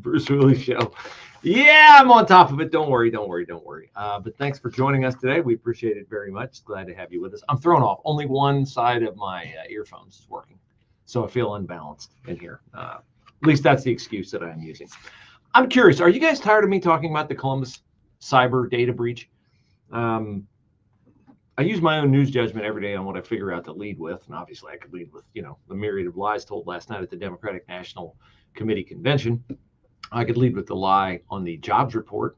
Bruce Hooley Show. Yeah, I'm on top of it. Don't worry. But thanks for joining us today. We appreciate it very much. Glad to have you with us. I'm thrown off. Only one side of my earphones is working, so I feel unbalanced in here. At least that's the excuse that I'm using. I'm curious. Are you guys tired of me talking about the Columbus cyber data breach? I use my own news judgment every day on what I figure out to lead with, and obviously I could lead with, the myriad of lies told last night at the Democratic National Committee convention. I could lead with the lie on the jobs report,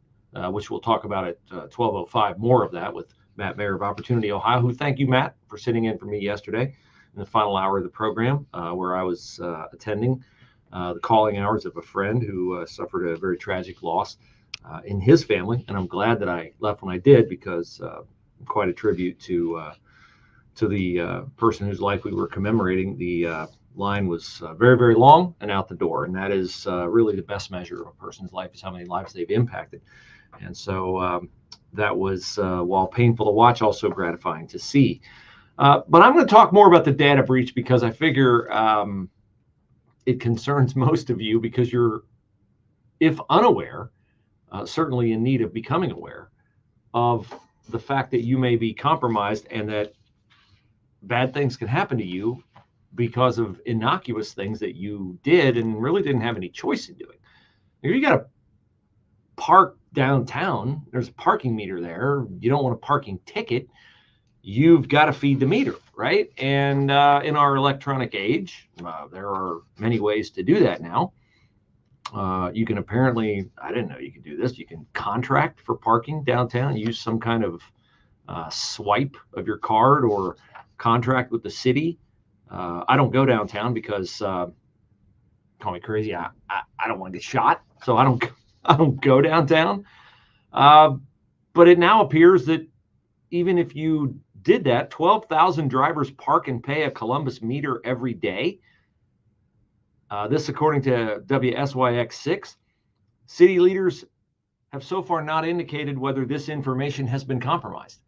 which we'll talk about at 12:05. More of that with Matt Mayer of Opportunity, Ohio. Who, thank you, Matt, for sitting in for me yesterday in the final hour of the program, where I was attending the calling hours of a friend who suffered a very tragic loss in his family, and I'm glad that I left when I did, because quite a tribute to the person whose life we were commemorating. The line was very, very long and out the door, and that is really the best measure of a person's life, is how many lives they've impacted. And so that was, while painful to watch, also gratifying to see. But I'm going to talk more about the data breach, because I figure it concerns most of you, because you're, if unaware, certainly in need of becoming aware of the fact that you may be compromised, and that bad things can happen to you because of innocuous things that you did and really didn't have any choice in doing. You got to park downtown. There's a parking meter there. You don't want a parking ticket. You've got to feed the meter, right? And in our electronic age, there are many ways to do that now. You can apparently, I didn't know you could do this. You can contract for parking downtown, use some kind of swipe of your card, or contract with the city. I don't go downtown because, call me crazy, I don't want to get shot, so I don't go downtown. But it now appears that even if you did that, 12,000 drivers park and pay a Columbus meter every day. This, according to WSYX6, city leaders have so far not indicated whether this information has been compromised.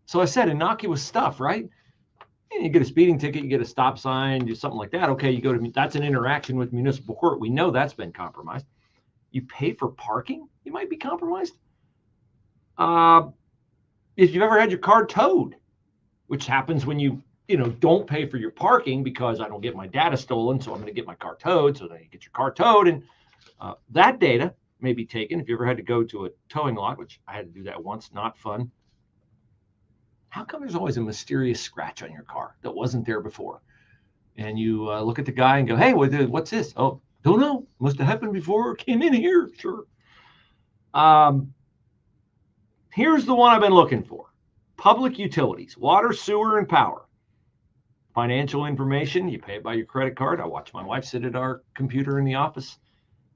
So I said innocuous stuff, right? You get a speeding ticket, you get a stop sign, do something like that. Okay, you go to, that's an interaction with municipal court. We know that's been compromised. You pay for parking, you might be compromised. If you've ever had your car towed, which happens when you don't pay for your parking, because I don't get my data stolen, so I'm going to get my car towed. So then you get your car towed, and that data may be taken. If you ever had to go to a towing lot, which I had to do that once, not fun. How come there's always a mysterious scratch on your car that wasn't there before? And you look at the guy and go, hey, what's this? Oh, don't know. Must have happened before. Came in here. Sure. Here's the one I've been looking for. Public utilities, water, sewer, and power. Financial information, you pay it by your credit card. I watch my wife sit at our computer in the office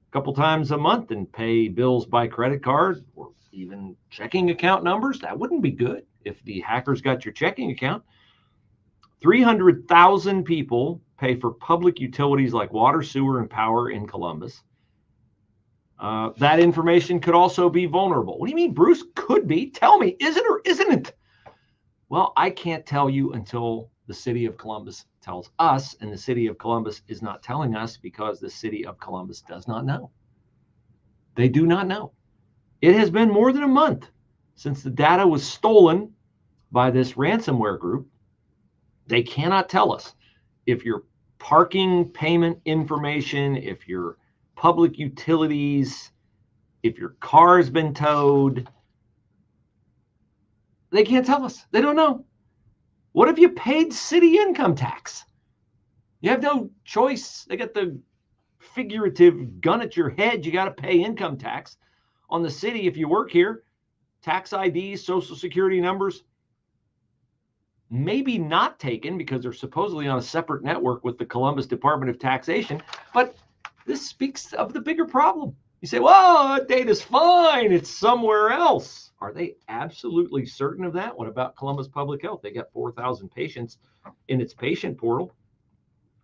a couple times a month and pay bills by credit card, or even checking account numbers. That wouldn't be good if the hackers got your checking account. 300,000 people pay for public utilities like water, sewer, and power in Columbus. That information could also be vulnerable. What do you mean, Bruce? Could be. Tell me, is it or isn't it? Well, I can't tell you until the city of Columbus tells us, and the city of Columbus is not telling us because the city of Columbus does not know. They do not know. It has been more than a month since the data was stolen by this ransomware group. They cannot tell us if your parking payment information, if your public utilities, if your car has been towed. They can't tell us. They don't know. What if you paid city income tax? You have no choice. They got the figurative gun at your head. You got to pay income tax on the city if you work here. Tax IDs, social security numbers, maybe not taken because they're supposedly on a separate network with the Columbus Department of Taxation. But this speaks of the bigger problem. You say, well, that data's fine. It's somewhere else. Are they absolutely certain of that? What about Columbus Public Health? They got 4,000 patients in its patient portal.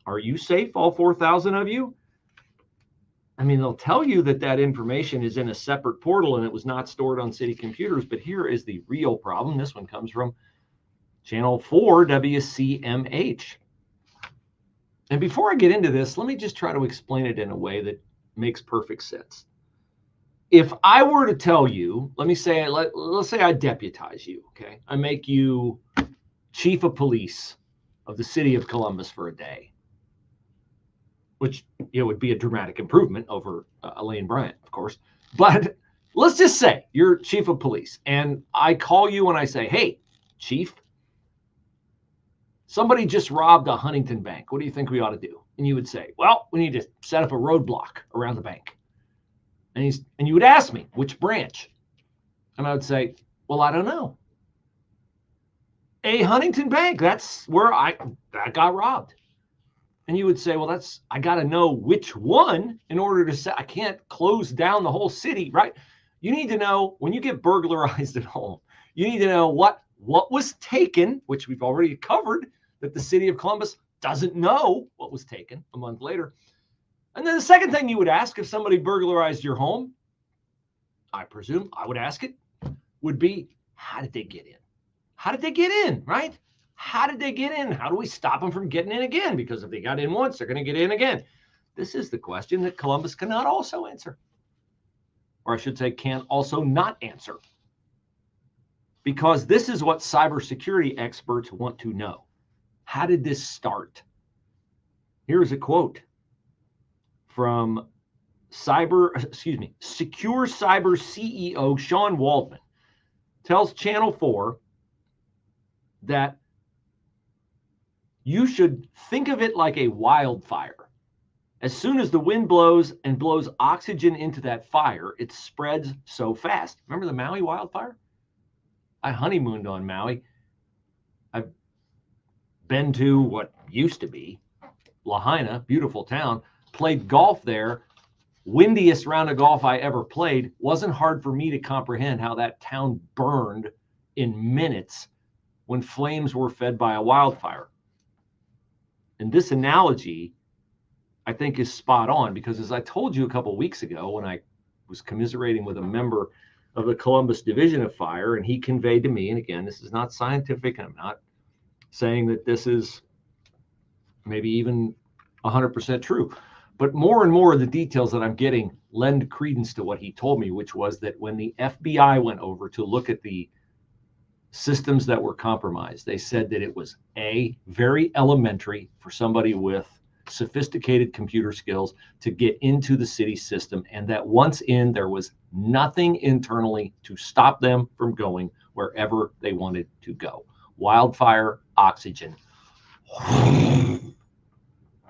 Are you safe, all 4,000 of you? I mean, they'll tell you that that information is in a separate portal and it was not stored on city computers. But here is the real problem. This one comes from Channel 4 WCMH. And before I get into this, let me just try to explain it in a way that makes perfect sense. If I were to tell you, let's say I deputize you, okay? I make you chief of police of the city of Columbus for a day, which would be a dramatic improvement over Elaine Bryant, of course. But let's just say you're chief of police, and I call you and I say, hey, chief, somebody just robbed a Huntington bank. What do you think we ought to do? And you would say, well, we need to set up a roadblock around the bank. And you would ask me, which branch? And I would say, well, I don't know. A Huntington bank, that's where that got robbed. And you would say, well, I got to know which one in order to say, I can't close down the whole city, right? You need to know when you get burglarized at home, you need to know what was taken, which we've already covered, that the city of Columbus doesn't know what was taken a month later. And then the second thing you would ask if somebody burglarized your home, I presume I would ask it, would be, how did they get in? How did they get in, right? How did they get in? How do we stop them from getting in again? Because if they got in once, they're going to get in again. This is the question that Columbus cannot also answer. Or I should say, can also not answer. Because this is what cybersecurity experts want to know. How did this start? Here's a quote from Secure Cyber CEO Sean Waldman. Tells Channel 4 that you should think of it like a wildfire. As soon as the wind blows and blows oxygen into that fire, it spreads so fast. Remember the Maui wildfire? I honeymooned on Maui. I've been to what used to be Lahaina, beautiful town, played golf there. Windiest round of golf I ever played. Wasn't hard for me to comprehend how that town burned in minutes when flames were fed by a wildfire. And this analogy, I think, is spot on, because as I told you a couple of weeks ago when I was commiserating with a member of the Columbus Division of Fire, and he conveyed to me, and again, this is not scientific, and I'm not saying that this is maybe even 100% true, but more and more of the details that I'm getting lend credence to what he told me, which was that when the FBI went over to look at the systems that were compromised, they said that it was very elementary for somebody with sophisticated computer skills to get into the city system, and that once in, there was nothing internally to stop them from going wherever they wanted to go. Wildfire, oxygen.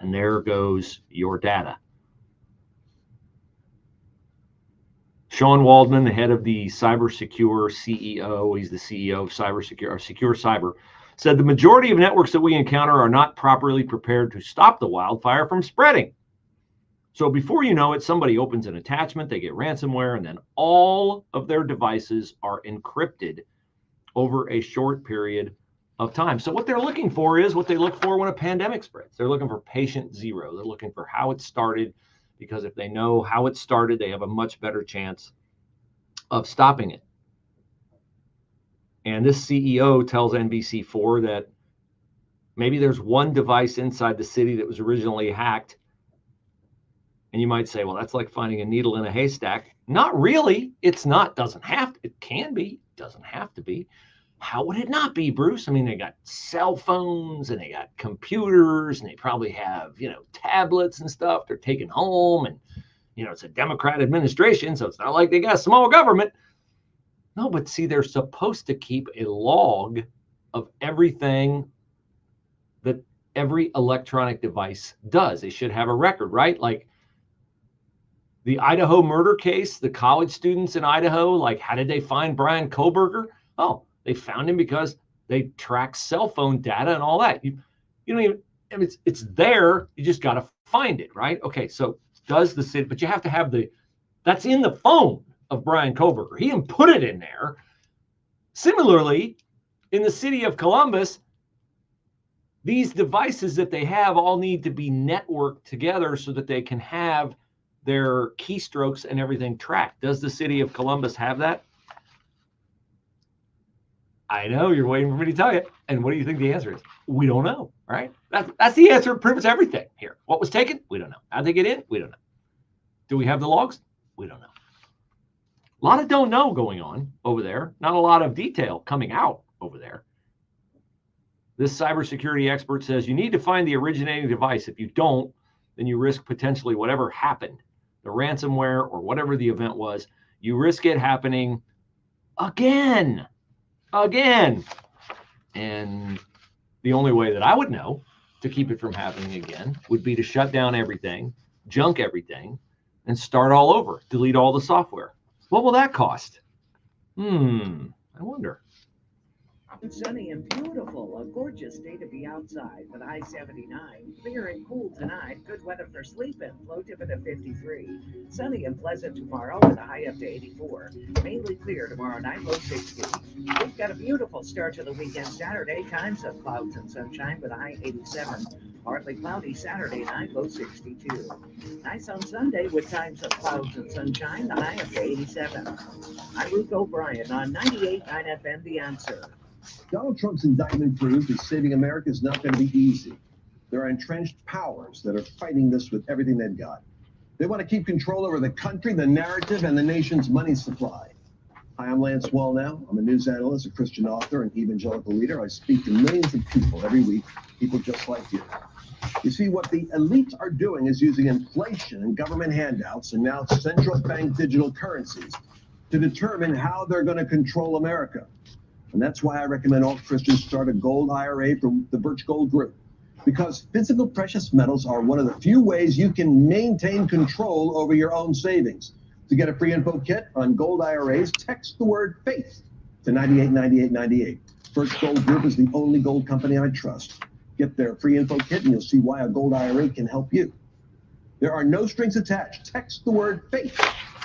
And there goes your data. Sean Waldman, the head of the CyberSecure CEO, he's the CEO of Secure Cyber, said the majority of networks that we encounter are not properly prepared to stop the wildfire from spreading. So before you know it, somebody opens an attachment, they get ransomware, and then all of their devices are encrypted over a short period of time. So what they're looking for is what they look for when a pandemic spreads. They're looking for patient zero. They're looking for how it started, because if they know how it started, they have a much better chance of stopping it. And this CEO tells NBC4 that maybe there's one device inside the city that was originally hacked. And you might say, well, that's like finding a needle in a haystack. Not really. It's not. Doesn't have to. It can be. Doesn't have to be. How would it not be, Bruce? I mean, they got cell phones and they got computers and they probably have, tablets and stuff they're taking home. And, it's a Democrat administration, so it's not like they got a small government. No, but see, they're supposed to keep a log of everything that every electronic device does. They should have a record, right? Like the Idaho murder case, the college students in Idaho, like how did they find Brian Koberger? Oh, they found him because they track cell phone data and all that. You don't even, I mean, it's there. You just got to find it, right? Okay, so does the city, but you have to have that's in the phone of Brian Koberger. He didn't put it in there. Similarly, in the city of Columbus, these devices that they have all need to be networked together so that they can have their keystrokes and everything tracked. Does the city of Columbus have that? I know you're waiting for me to tell you. And what do you think the answer is? We don't know, right? That's the answer to pretty much everything here. What was taken? We don't know. How'd they get in? We don't know. Do we have the logs? We don't know. A lot of don't know going on over there. Not a lot of detail coming out over there. This cybersecurity expert says you need to find the originating device. If you don't, then you risk potentially whatever happened, the ransomware or whatever the event was, you risk it happening again. And the only way that I would know to keep it from happening again would be to shut down everything, junk everything, and start all over, delete all the software. What will that cost? I wonder. It's sunny and beautiful, a gorgeous day to be outside with high 79. Clear and cool tonight, good weather for sleeping, low tip at 53. Sunny and pleasant tomorrow with a high up to 84. Mainly clear tomorrow night, low 60. We've got a beautiful start to the weekend Saturday, times of clouds and sunshine with a high 87. Partly cloudy Saturday night, low 62. Nice on Sunday with times of clouds and sunshine, the high up to 87. I'm Ruth O'Brien on 98.9 FM, The Answer. Donald Trump's indictment proves that saving America is not going to be easy. There are entrenched powers that are fighting this with everything they've got. They want to keep control over the country, the narrative, and the nation's money supply. Hi, I'm Lance Wallnow. I'm a news analyst, a Christian author, and evangelical leader. I speak to millions of people every week, people just like you. You see, what the elites are doing is using inflation and government handouts and now central bank digital currencies to determine how they're going to control America. And that's why I recommend all Christians start a gold IRA from the Birch Gold Group. Because physical precious metals are one of the few ways you can maintain control over your own savings. To get a free info kit on gold IRAs, text the word FAITH to 989898. Birch Gold Group is the only gold company I trust. Get their free info kit and you'll see why a gold IRA can help you. There are no strings attached. Text the word FAITH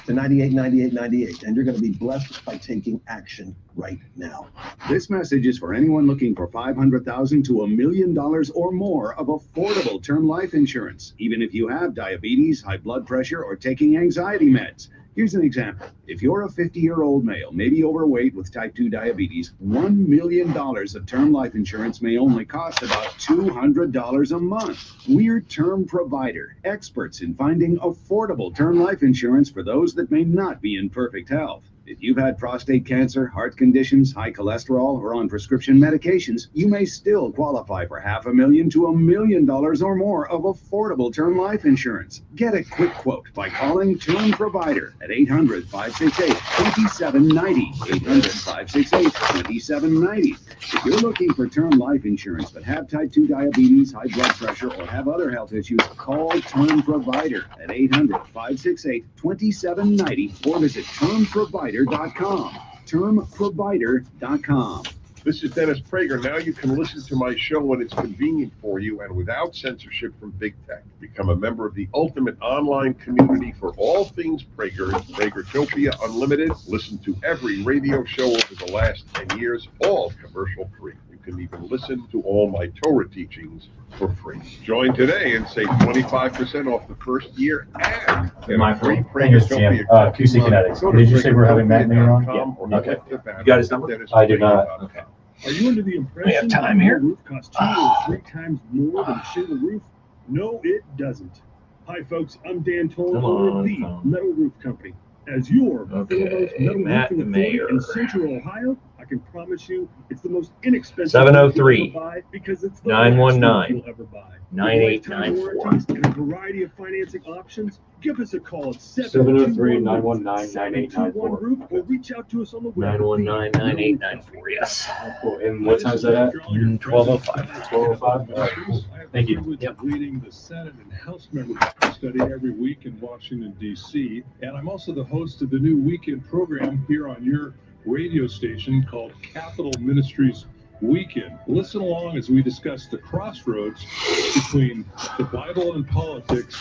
to 989898, and you're going to be blessed by taking action right now. This message is for anyone looking for $500,000 to $1 million or more of affordable term life insurance, even if you have diabetes, high blood pressure, or taking anxiety meds. Here's an example. If you're a 50-year-old male, maybe overweight with type 2 diabetes, $1 million of term life insurance may only cost about $200 a month. We're Term Provider, experts in finding affordable term life insurance for those that may not be in perfect health. If you've had prostate cancer, heart conditions, high cholesterol, or on prescription medications, you may still qualify for $500,000 to $1 million or more of affordable term life insurance. Get a quick quote by calling Term Provider at 800-568-2790, 800-568-2790. If you're looking for term life insurance but have type 2 diabetes, high blood pressure, or have other health issues, call Term Provider at 800-568-2790 or visit termprovider.com. Termprovider.com. This is Dennis Prager. Now you can listen to my show when it's convenient for you and without censorship from big tech. Become a member of the ultimate online community for all things Prager. Pragertopia Unlimited. Listen to every radio show over the last 10 years, all commercial free. You can even listen to all my Torah teachings for free. Join today and save 25% off the first year and get a free Pragertopia QC Kinetics. Did you say we're having Matt Mayer on? Yeah. Okay. You got his number? I do not. Okay. Are you under the impression time that here? a roof costs 2 or 3 times more than a shingle roof? No, it doesn't. Hi, folks. I'm Dan Toll over at the Metal Roof Company. As your foremost metal roofing authority in Central Ohio, I can promise you it's the most inexpensive 703 you'll ever buy because it's the 919 last roof you'll ever buy. 9894. Warranties and a variety of financing options. Give us a call at 703-919-9894. Roof or reach out to us on the web. 919-9894, yes. Cool. And what time is that at? 12:05. 12:05? All right, cool. Thank you. Privilege of leading the Senate and House members study every week in Washington, D.C. And I'm also the host of the new weekend program here on your radio station called Capital Ministries Weekend. Listen along as we discuss the crossroads between the Bible and politics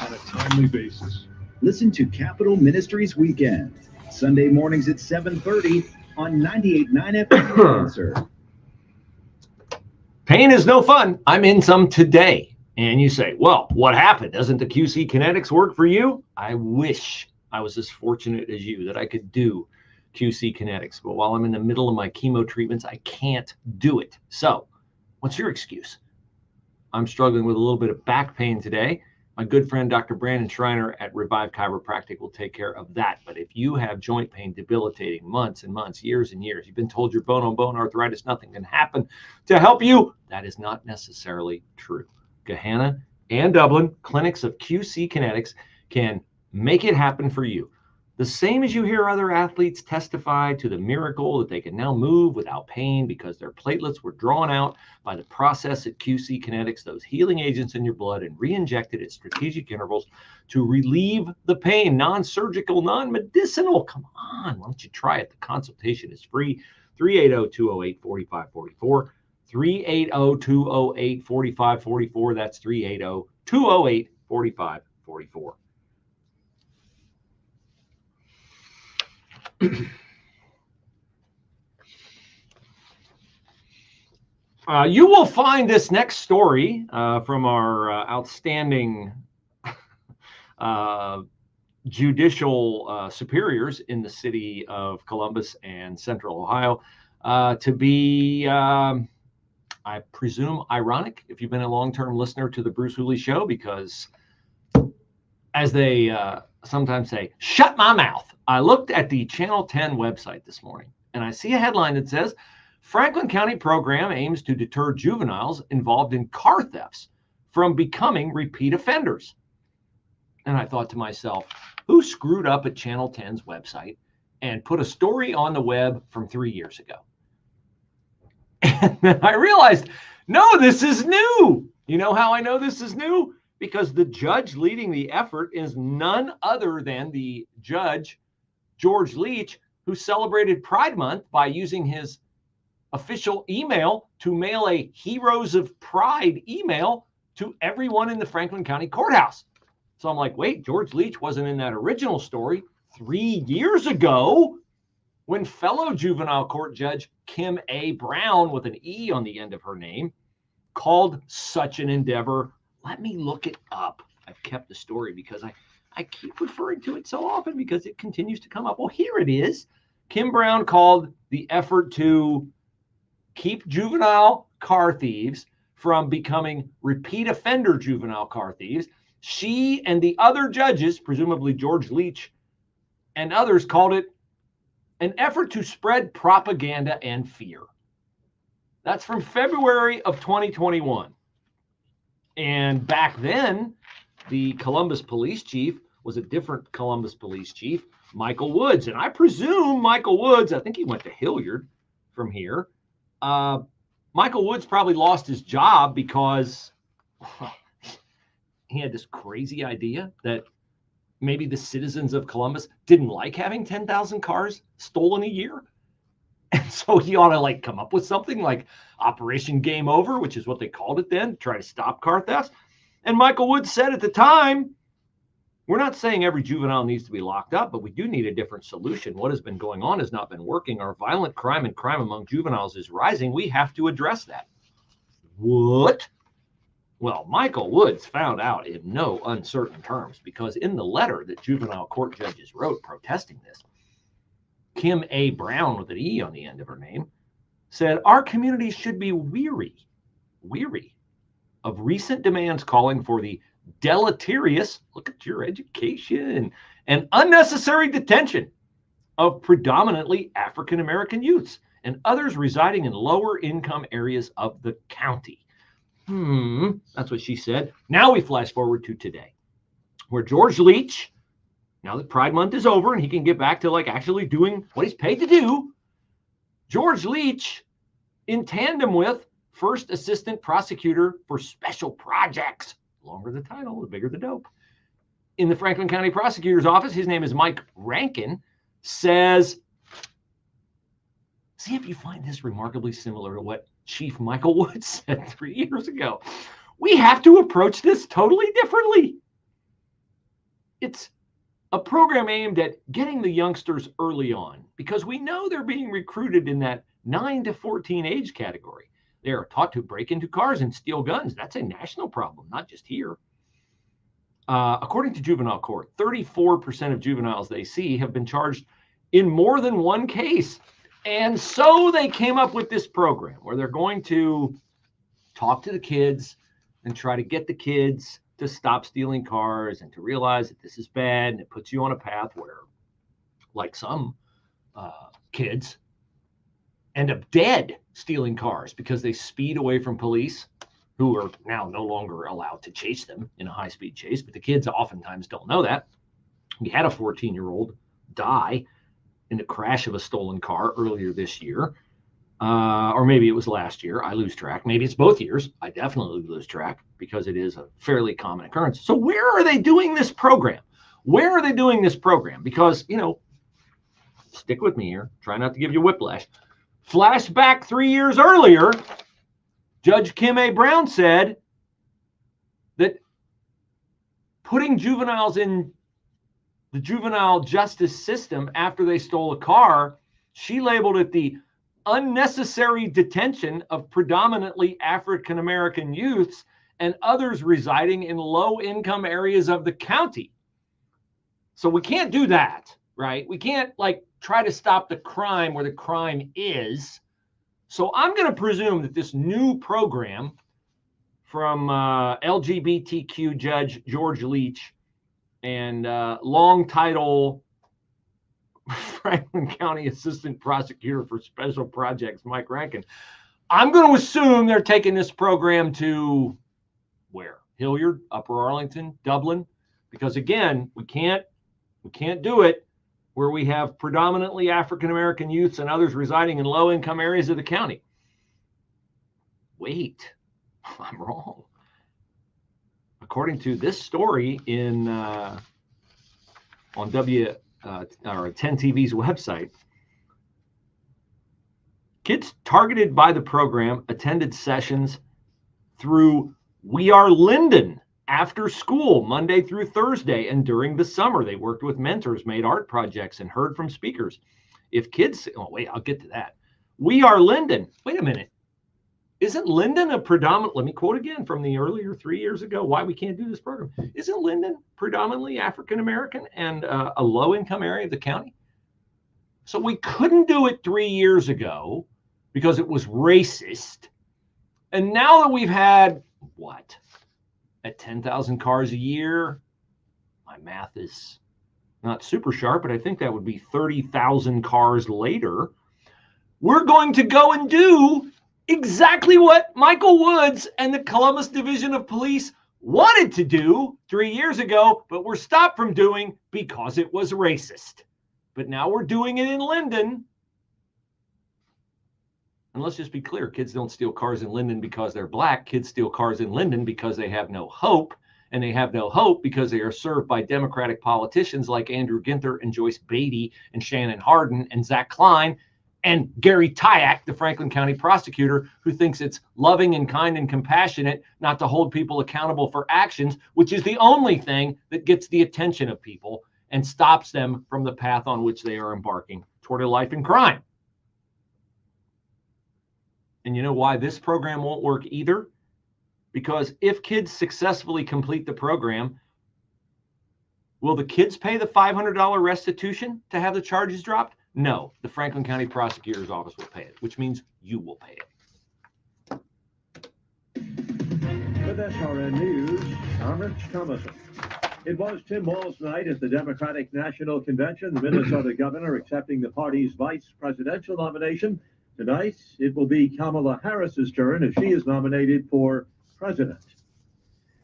on a timely basis. Listen to Capital Ministries Weekend, Sunday mornings at 7:30 on 98.9 FM. Answer. Pain is no fun. I'm in some today. And you say, well, what happened? Doesn't the QC Kinetics work for you? I wish I was as fortunate as you that I could do QC Kinetics. But while I'm in the middle of my chemo treatments, I can't do it. So what's your excuse? I'm struggling with a little bit of back pain today. My good friend, Dr. Brandon Schreiner at Revive Chiropractic will take care of that. But if you have joint pain debilitating months and months, years and years, you've been told you're bone-on-bone arthritis, nothing can happen to help you, that is not necessarily true. Gahanna and Dublin, clinics of QC Kinetics, can make it happen for you. The same as you hear other athletes testify to the miracle that they can now move without pain because their platelets were drawn out by the process at QC Kinetics, those healing agents in your blood, and re-injected at strategic intervals to relieve the pain. Non-surgical, non-medicinal. Come on, why don't you try it? The consultation is free. 380-208-4544. 380-208-4544. That's 380-208-4544. You will find this next story from our outstanding judicial superiors in the city of Columbus and Central Ohio to be, I presume, ironic if you've been a long-term listener to the Bruce Hooley Show, because as they sometimes say, shut my mouth. I looked at the Channel 10 website this morning, and I see a headline that says, Franklin County program aims to deter juveniles involved in car thefts from becoming repeat offenders. And I thought to myself, who screwed up at Channel 10's website and put a story on the web from 3 years ago? And then I realized, no, this is new. You know how I know this is new? Because the judge leading the effort is none other than the judge, George Leach, who celebrated Pride Month by using his official email to mail a Heroes of Pride email to everyone in the Franklin County Courthouse. So I'm like, wait, George Leach wasn't in that original story 3 years ago when fellow juvenile court judge Kim A. Brown, with an E on the end of her name, called such an endeavor. Let me look it up. I've kept the story because I keep referring to it so often because it continues to come up. Well, here it is. Kim Brown called the effort to keep juvenile car thieves from becoming repeat offender juvenile car thieves. She and the other judges, presumably George Leach and others, called it an effort to spread propaganda and fear. That's from February of 2021. And back then, the Columbus police chief was a different Columbus police chief, Michael Woods. And I presume Michael Woods, I think he went to Hilliard from here. Michael Woods probably lost his job because he had this crazy idea that maybe the citizens of Columbus didn't like having 10,000 cars stolen a year. And so he ought to come up with something like Operation Game Over, which is what they called it then, to try to stop car thefts. And Michael Woods said at the time, we're not saying every juvenile needs to be locked up, but we do need a different solution. What has been going on has not been working. Our violent crime and crime among juveniles is rising. We have to address that. What? Well, Michael Woods found out in no uncertain terms, because in the letter that juvenile court judges wrote protesting this, Kim A. Brown, with an E on the end of her name, said, our community should be weary of recent demands calling for the deleterious, look at your education, and unnecessary detention of predominantly African-American youths and others residing in lower income areas of the county. That's what she said. Now we flash forward to today, where George Leach, now that Pride Month is over and he can get back to actually doing what he's paid to do, George Leach, in tandem with First Assistant Prosecutor for Special Projects, the longer the title, the bigger the dope, in the Franklin County Prosecutor's Office, his name is Mike Rankin, says, see if you find this remarkably similar to what Chief Michael Woods said 3 years ago. We have to approach this totally differently. It's a program aimed at getting the youngsters early on, because we know they're being recruited in that 9 to 14 age category. They are taught to break into cars and steal guns. That's a national problem, not just here. According to juvenile court, 34% of juveniles they see have been charged in more than one case. And so they came up with this program where they're going to talk to the kids and try to get the kids to stop stealing cars and to realize that this is bad, and it puts you on a path where, like some kids, end up dead stealing cars because they speed away from police, who are now no longer allowed to chase them in a high-speed chase. But the kids oftentimes don't know that. We had a 14-year-old die in the crash of a stolen car earlier this year. Or maybe it was last year. I lose track. Maybe it's both years. I definitely lose track because it is a fairly common occurrence. So where are they doing this program? Where are they doing this program? Because, stick with me here. Try not to give you whiplash. Flashback 3 years earlier, Judge Kim A. Brown said that putting juveniles in the juvenile justice system after they stole a car, she labeled it the unnecessary detention of predominantly African-American youths and others residing in low-income areas of the county. So we can't do that, right? We can't try to stop the crime where the crime is. So I'm going to presume that this new program from LGBTQ Judge George Leach and long title Franklin County Assistant Prosecutor for Special Projects Mike Rankin, I'm going to assume they're taking this program to where? Hilliard, Upper Arlington, Dublin, because again, we can't do it where we have predominantly African-American youths and others residing in low-income areas of the county. Wait, I'm wrong. According to this story on 10 TV's website, kids targeted by the program attended sessions through We Are Linden after school, Monday through Thursday, and during the summer, they worked with mentors, made art projects, and heard from speakers. If kids, I'll get to that. We Are Linden. Wait a minute. Isn't Linden a predominant, let me quote again from the earlier 3 years ago, why we can't do this program. Isn't Linden predominantly African-American and a low-income area of the county? So we couldn't do it 3 years ago because it was racist. And now that we've had, at 10,000 cars a year, my math is not super sharp, but I think that would be 30,000 cars later. We're going to go and do exactly what Michael Woods and the Columbus Division of Police wanted to do 3 years ago, but were stopped from doing because it was racist. But now we're doing it in Linden. And let's just be clear, kids don't steal cars in Linden because they're black. Kids steal cars in Linden because they have no hope. And they have no hope because they are served by Democratic politicians like Andrew Ginther and Joyce Beatty and Shannon Hardin and Zach Klein and Gary Tyack, the Franklin County prosecutor, who thinks it's loving and kind and compassionate not to hold people accountable for actions, which is the only thing that gets the attention of people and stops them from the path on which they are embarking toward a life in crime. And you know why this program won't work either? Because if kids successfully complete the program, will the kids pay the $500 restitution to have the charges dropped? No, the Franklin County Prosecutor's Office will pay it, which means you will pay it. With SRN News, I'm Rich Thomason. It was Tim Walz's night at the Democratic National Convention, the Minnesota governor accepting the party's vice presidential nomination. Tonight, it will be Kamala Harris's turn as she is nominated for president.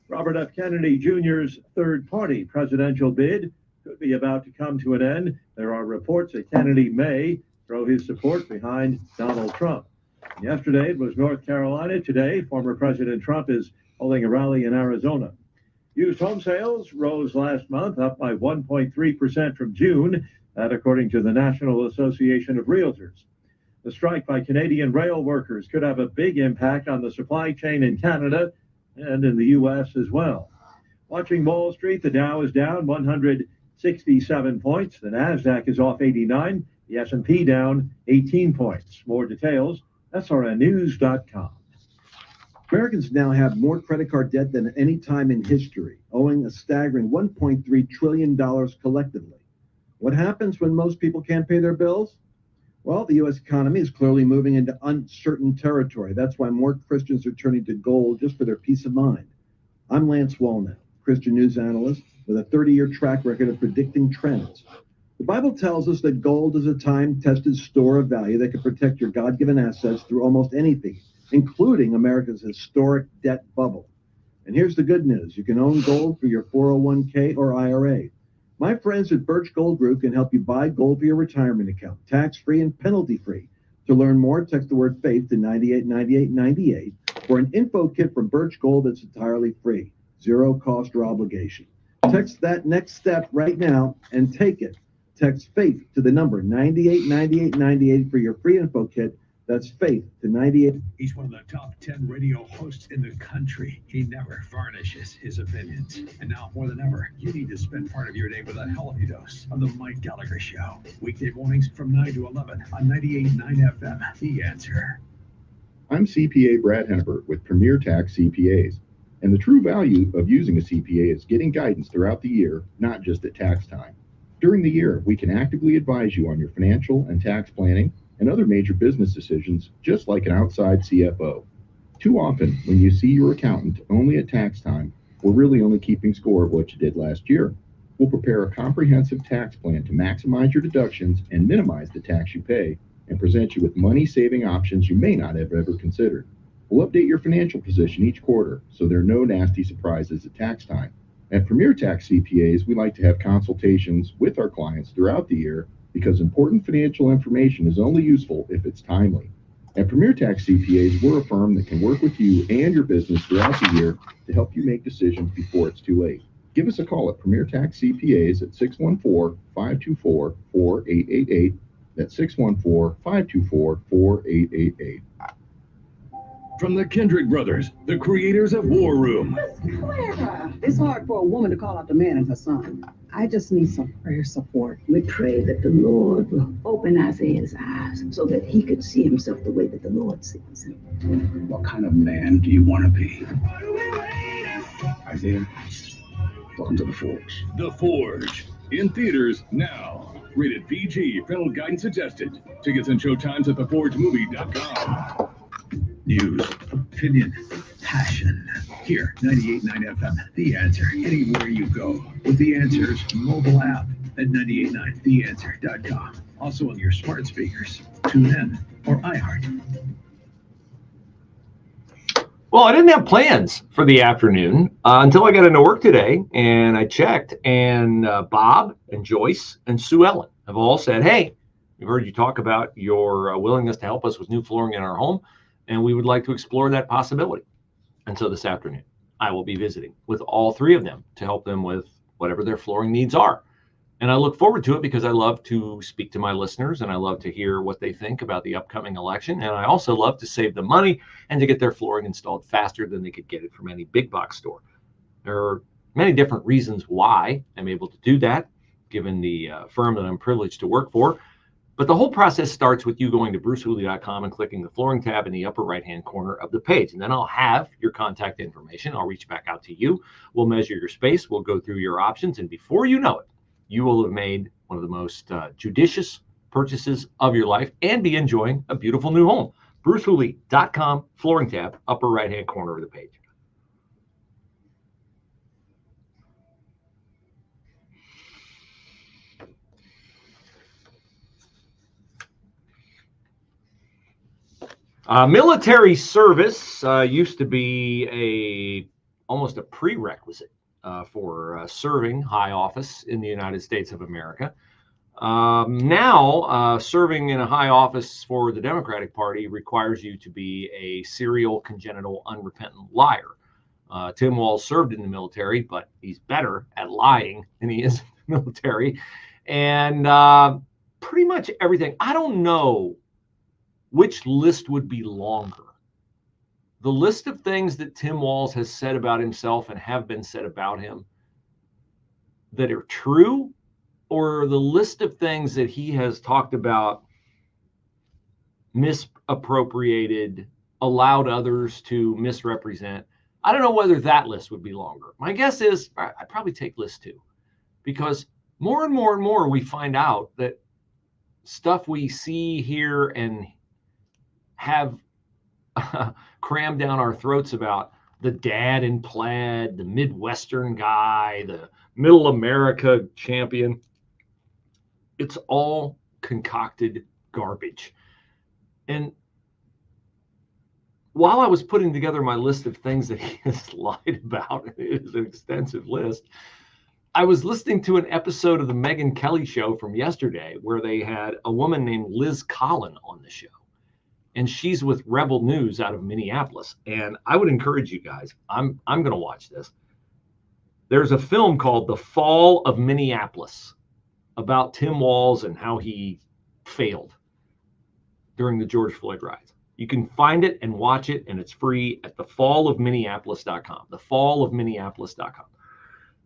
Robert F. Kennedy Jr.'s third-party presidential bid could be about to come to an end. There are reports that Kennedy may throw his support behind Donald Trump. Yesterday, it was North Carolina. Today, former President Trump is holding a rally in Arizona. Used home sales rose last month, up by 1.3% from June, that according to the National Association of Realtors. The strike by Canadian rail workers could have a big impact on the supply chain in Canada and in the U.S. as well. Watching Wall Street, the Dow is down 167 points. The NASDAQ is off 89. The S&P down 18 points. More details, srnnews.com. Americans now have more credit card debt than at any time in history, owing a staggering $1.3 trillion collectively. What happens when most people can't pay their bills? Well, the U.S. economy is clearly moving into uncertain territory. That's why more Christians are turning to gold just for their peace of mind. I'm Lance Wallnau. Christian news analyst with a 30-year track record of predicting trends. The Bible tells us that gold is a time-tested store of value that can protect your God-given assets through almost anything, including America's historic debt bubble. And here's the good news. You can own gold for your 401k or IRA. My friends at Birch Gold Group can help you buy gold for your retirement account, tax-free and penalty-free. To learn more, text the word faith to 989898 for an info kit from Birch Gold that's entirely free, zero cost or obligation. Text that next step right now and take it. Text faith to the number 989898 for your free info kit. That's faith to 98. He's one of the top 10 radio hosts in the country. He never varnishes his opinions. And now more than ever, you need to spend part of your day with a healthy dose of the Mike Gallagher Show. Weekday mornings from 9 to 11 on 98.9 FM. The Answer. I'm CPA Brad Hennepert with Premier Tax CPAs. And the true value of using a CPA is getting guidance throughout the year, not just at tax time. During the year, we can actively advise you on your financial and tax planning and other major business decisions, just like an outside CFO. Too often, when you see your accountant only at tax time, we're really only keeping score of what you did last year. We'll prepare a comprehensive tax plan to maximize your deductions and minimize the tax you pay, and present you with money-saving options you may not have ever considered. We'll update your financial position each quarter, so there are no nasty surprises at tax time. At Premier Tax CPAs, we like to have consultations with our clients throughout the year because important financial information is only useful if it's timely. At Premier Tax CPAs, we're a firm that can work with you and your business throughout the year to help you make decisions before it's too late. Give us a call at Premier Tax CPAs at 614-524-4888. That's 614-524-4888. From the Kendrick brothers, the creators of War Room. Clara, it's hard for a woman to call out the man and her son. I just need some prayer support. We pray that the Lord will open Isaiah's eyes so that he could see himself the way that the Lord sees him. What kind of man do you want to be? Isaiah, welcome to The Forge. The Forge, in theaters now. Rated PG, parental guidance suggested. Tickets and showtimes at theforgemovie.com. News, opinion, passion. Here, 98.9 FM, The Answer, anywhere you go. With The Answer's mobile app at 98.9theanswer.com. Also on your smart speakers, TuneIn, or iHeart. Well, I didn't have plans for the afternoon until I got into work today, and I checked, and Bob and Joyce and Sue Ellen have all said, hey, we've heard you talk about your willingness to help us with new flooring in our home, and we would like to explore that possibility. And so this afternoon, I will be visiting with all three of them to help them with whatever their flooring needs are. And I look forward to it because I love to speak to my listeners and I love to hear what they think about the upcoming election. And I also love to save them money and to get their flooring installed faster than they could get it from any big box store. There are many different reasons why I'm able to do that, given the firm that I'm privileged to work for. But the whole process starts with you going to brucehooley.com and clicking the flooring tab in the upper right-hand corner of the page. And then I'll have your contact information. I'll reach back out to you. We'll measure your space. We'll go through your options. And before you know it, you will have made one of the most judicious purchases of your life and be enjoying a beautiful new home. brucehooley.com, flooring tab, upper right-hand corner of the page. Military service used to be almost a prerequisite for serving high office in the United States of America. Now, serving in a high office for the Democratic Party requires you to be a serial, congenital, unrepentant liar. Tim Walz served in the military, but he's better at lying than he is in the military. And pretty much everything. I don't know which list would be longer. The list of things that Tim Walz has said about himself and have been said about him that are true, or the list of things that he has talked about, misappropriated, allowed others to misrepresent. I don't know whether that list would be longer. My guess is I'd probably take list 2, because more and more and more we find out that stuff we see, hear, and have crammed down our throats about the dad in plaid, the Midwestern guy, the middle America champion. It's all concocted garbage. And while I was putting together my list of things that he has lied about, it is an extensive list, I was listening to an episode of the Megyn Kelly show from yesterday where they had a woman named Liz Collin on the show. And she's with Rebel News out of Minneapolis. And I would encourage you guys, I'm going to watch this. There's a film called The Fall of Minneapolis about Tim Walz and how he failed during the George Floyd riots. You can find it and watch it, and it's free at thefallofminneapolis.com. Thefallofminneapolis.com.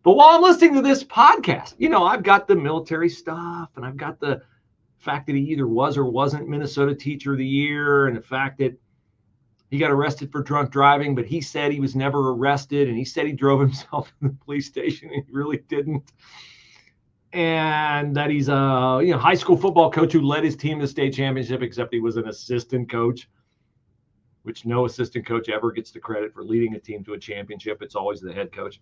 But while I'm listening to this podcast, you know, I've got the military stuff, and I've got the fact that he either was or wasn't Minnesota Teacher of the Year, and the fact that he got arrested for drunk driving, but he said he was never arrested, and he said he drove himself to the police station, and he really didn't. And that he's a high school football coach who led his team to the state championship, except he was an assistant coach, which no assistant coach ever gets the credit for leading a team to a championship. It's always the head coach.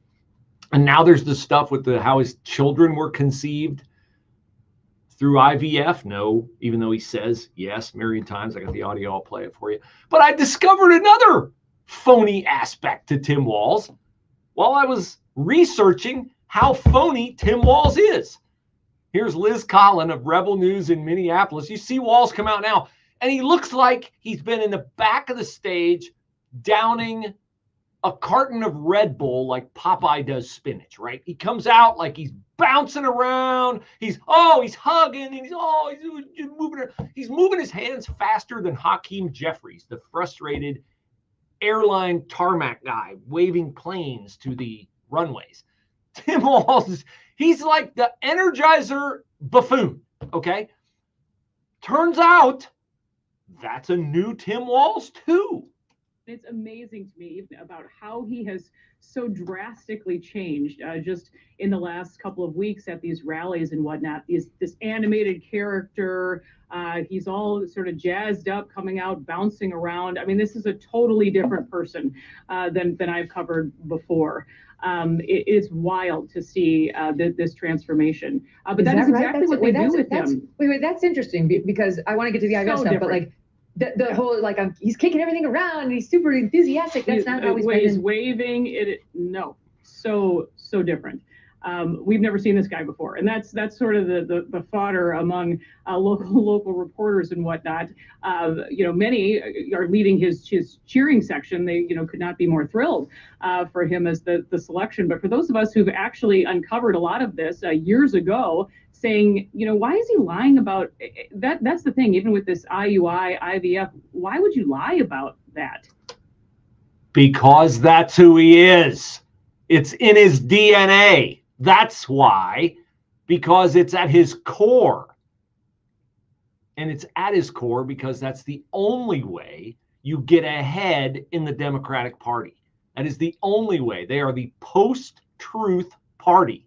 And now there's the stuff with how his children were conceived through IVF. No, even though he says yes a million times. I got the audio, I'll play it for you. But I discovered another phony aspect to Tim Walz while I was researching how phony Tim Walz is. Here's Liz Collin of Rebel News in Minneapolis. You see Walz come out now, and he looks like he's been in the back of the stage downing a carton of Red Bull like Popeye does spinach, right? He comes out like he's bouncing around. He's hugging, and he's moving his hands faster than Hakeem Jeffries, the frustrated airline tarmac guy waving planes to the runways. Tim Walz, he's like the Energizer buffoon, okay? Turns out that's a new Tim Walz too. It's amazing to me about how he has so drastically changed just in the last couple of weeks at these rallies and whatnot. This animated character, he's all sort of jazzed up, coming out, bouncing around. I mean, this is a totally different person than I've covered before. It is wild to see this transformation. But that is exactly what they do with him. Wait, that's interesting because I want to get to the IVF stuff, but like the whole he's kicking everything around and he's super enthusiastic. That's not how he's waving it. No, so different. We've never seen this guy before, and that's sort of the fodder among local reporters and whatnot. Many are leading his cheering section. They could not be more thrilled for him as the selection. But for those of us who've actually uncovered a lot of this years ago, saying, why is he lying about that? That's the thing. Even with this IUI, IVF, why would you lie about that? Because that's who he is. It's in his DNA. That's why, because it's at his core. And it's at his core because that's the only way you get ahead in the Democratic Party. That is the only way. They are the post-truth party.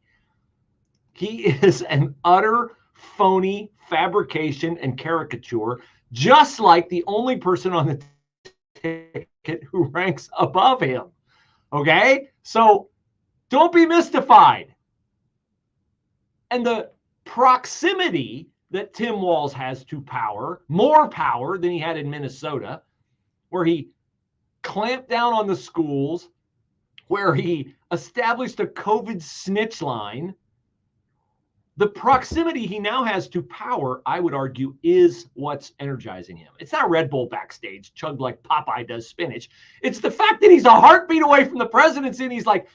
He is an utter phony fabrication and caricature, just like the only person on the ticket who ranks above him. Okay? So don't be mystified. And the proximity that Tim Walz has to power, more power than he had in Minnesota, where he clamped down on the schools, where he established a COVID snitch line. The proximity he now has to power, I would argue, is what's energizing him. It's not Red Bull backstage, chugged like Popeye does spinach. It's the fact that he's a heartbeat away from the presidency, and he's like,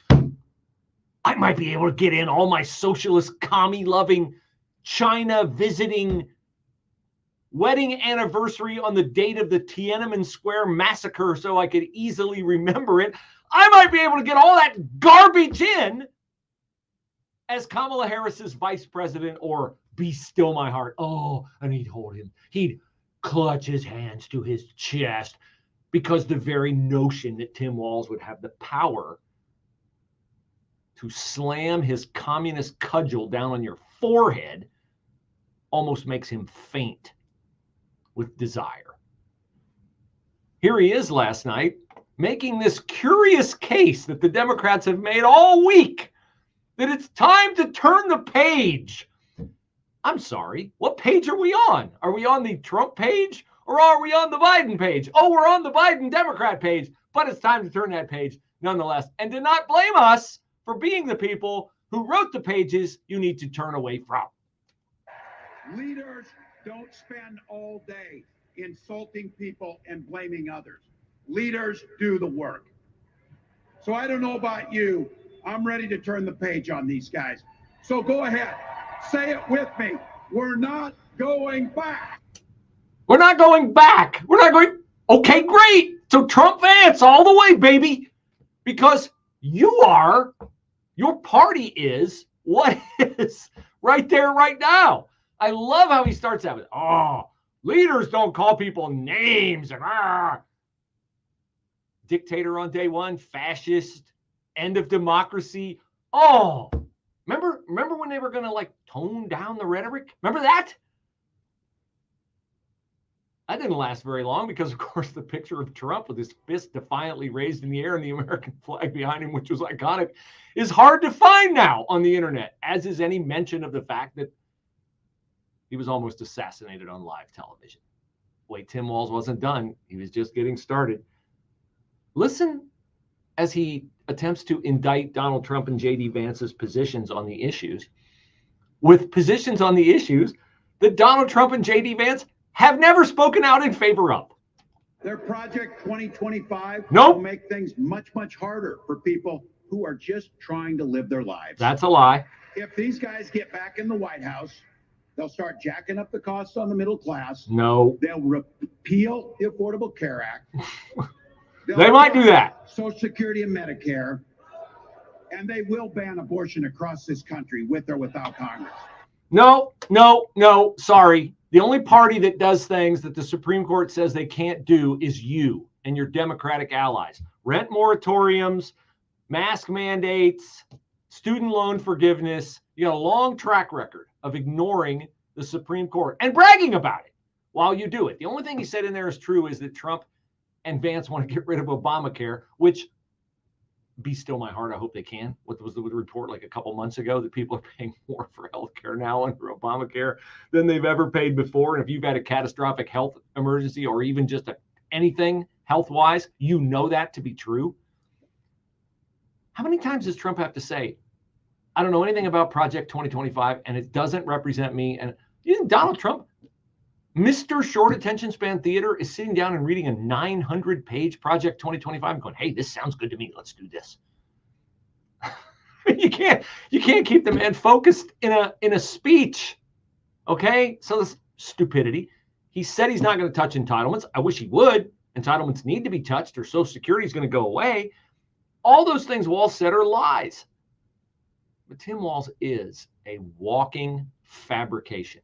I might be able to get in all my socialist, commie-loving, China-visiting wedding anniversary on the date of the Tiananmen Square massacre so I could easily remember it. I might be able to get all that garbage in as Kamala Harris's vice president, or be still my heart. Oh, and he'd hold him. He'd clutch his hands to his chest because the very notion that Tim Walz would have the power to slam his communist cudgel down on your forehead almost makes him faint with desire. Here he is last night making this curious case that the Democrats have made all week, that it's time to turn the page. I'm sorry, what page are we on? Are we on the Trump page or are we on the Biden page? Oh, we're on the Biden Democrat page, but it's time to turn that page nonetheless. And do not blame us for being the people who wrote the pages you need to turn away from. Leaders don't spend all day insulting people and blaming others. Leaders do the work. So I don't know about you. I'm ready to turn the page on these guys. So go ahead. Say it with me. We're not going back. We're not going back. We're not going. Okay, great. So Trump Vance all the way, baby. Because your party is what is right there right now. I love how he starts out with, oh, leaders don't call people names. And dictator on day one, fascist, end of democracy. Oh, remember when they were going to like tone down the rhetoric? Remember that? That didn't last very long because, of course, the picture of Trump with his fist defiantly raised in the air and the American flag behind him, which was iconic, is hard to find now on the internet, as is any mention of the fact that he was almost assassinated on live television. Wait, Tim Walz wasn't done. He was just getting started. Listen as he attempts to indict Donald Trump and J.D. Vance's positions on the issues with positions on the issues that Donald Trump and J.D. Vance have never spoken out in favor of. Their Project 2025 Nope. will make things much, much harder for people who are just trying to live their lives. That's a lie. If these guys get back in the White House, they'll start jacking up the costs on the middle class. No. They'll repeal the Affordable Care Act. They might do that. Social Security and Medicare. And they will ban abortion across this country with or without Congress. No, sorry. The only party that does things that the Supreme Court says they can't do is you and your Democratic allies. Rent moratoriums, mask mandates, student loan forgiveness. You got a long track record of ignoring the Supreme Court and bragging about it while you do it. The only thing he said in there is true is that Trump and Vance want to get rid of Obamacare, which, be still my heart, I hope they can. What was the report like a couple months ago that people are paying more for health care now under Obamacare than they've ever paid before? And if you've had a catastrophic health emergency or even just anything health-wise, you know that to be true. How many times does Trump have to say, I don't know anything about Project 2025 and it doesn't represent me? And you think Donald Trump, Mr. Short Attention Span Theater, is sitting down and reading a 900-page Project 2025 and going, hey, this sounds good to me. Let's do this. You can't keep the man focused in a speech. Okay? So this stupidity. He said he's not going to touch entitlements. I wish he would. Entitlements need to be touched or Social Security is going to go away. All those things Walz said are lies. But Tim Walz is a walking fabrication.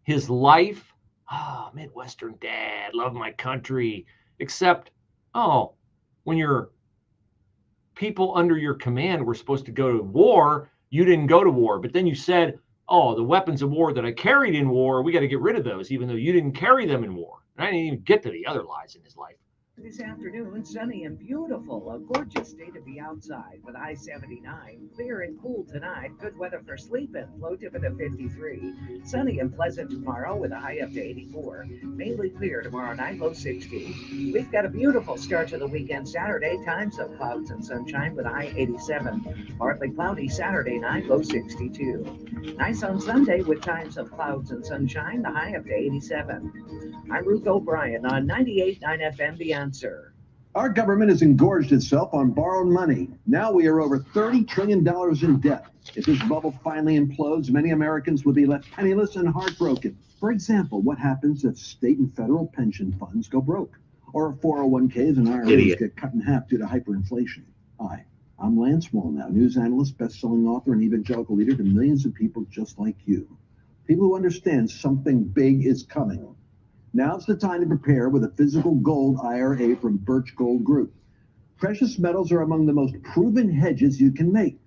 His life, Midwestern dad, love my country, except, when your people under your command were supposed to go to war, you didn't go to war. But then you said, the weapons of war that I carried in war, we got to get rid of those, even though you didn't carry them in war. And I didn't even get to the other lies in his life. This afternoon, sunny and beautiful. A gorgeous day to be outside with high 79. Clear and cool tonight. Good weather for sleeping. Low tip of 53. Sunny and pleasant tomorrow with a high up to 84. Mainly clear tomorrow night, low 60. We've got a beautiful start to the weekend Saturday. Times of clouds and sunshine with a high 87. Partly cloudy Saturday night, low 62. Nice on Sunday with times of clouds and sunshine. The high up to 87. I'm Ruth O'Brien on 98.9 FM, The Answer. Our government has engorged itself on borrowed money. Now we are over $30 trillion in debt. If this bubble finally implodes, many Americans will be left penniless and heartbroken. For example, what happens if state and federal pension funds go broke? Or 401ks and IRAs get cut in half due to hyperinflation? Hi, I'm Lance Wallnow, news analyst, best-selling author, and evangelical leader to millions of people just like you. People who understand something big is coming. Now's the time to prepare with a physical gold IRA from Birch Gold Group. Precious metals are among the most proven hedges you can make.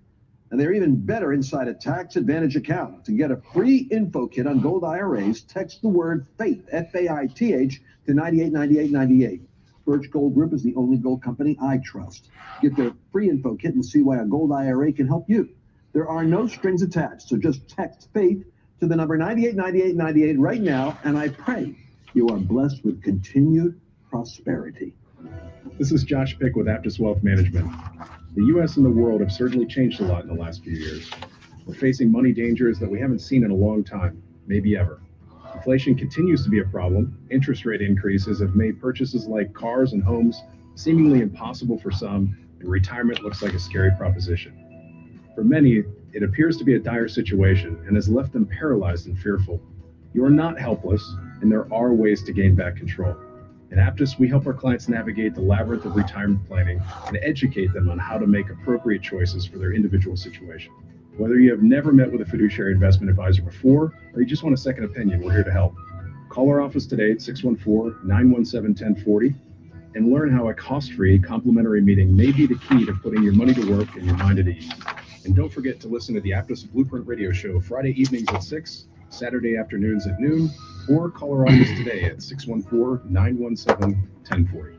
And they're even better inside a tax advantage account. To get a free info kit on gold IRAs, text the word FAITH, F-A-I-T-H, to 989898. Birch Gold Group is the only gold company I trust. Get their free info kit and see why a gold IRA can help you. There are no strings attached, so just text FAITH to the number 989898 right now, and I pray you are blessed with continued prosperity. This is Josh Pick with Aptus Wealth Management. The U.S. and the world have certainly changed a lot in the last few years. We're facing money dangers that we haven't seen in a long time, maybe ever. Inflation continues to be a problem. Interest rate increases have made purchases like cars and homes seemingly impossible for some, and retirement looks like a scary proposition. For many, it appears to be a dire situation and has left them paralyzed and fearful. You are not helpless, and there are ways to gain back control. At Aptus, we help our clients navigate the labyrinth of retirement planning and educate them on how to make appropriate choices for their individual situation. Whether you have never met with a fiduciary investment advisor before, or you just want a second opinion, we're here to help. Call our office today at 614-917-1040 and learn how a cost-free complimentary meeting may be the key to putting your money to work and your mind at ease. And don't forget to listen to the Aptus Blueprint Radio Show Friday evenings at 6, Saturday afternoons at noon, or call our office today at 614-917-1040.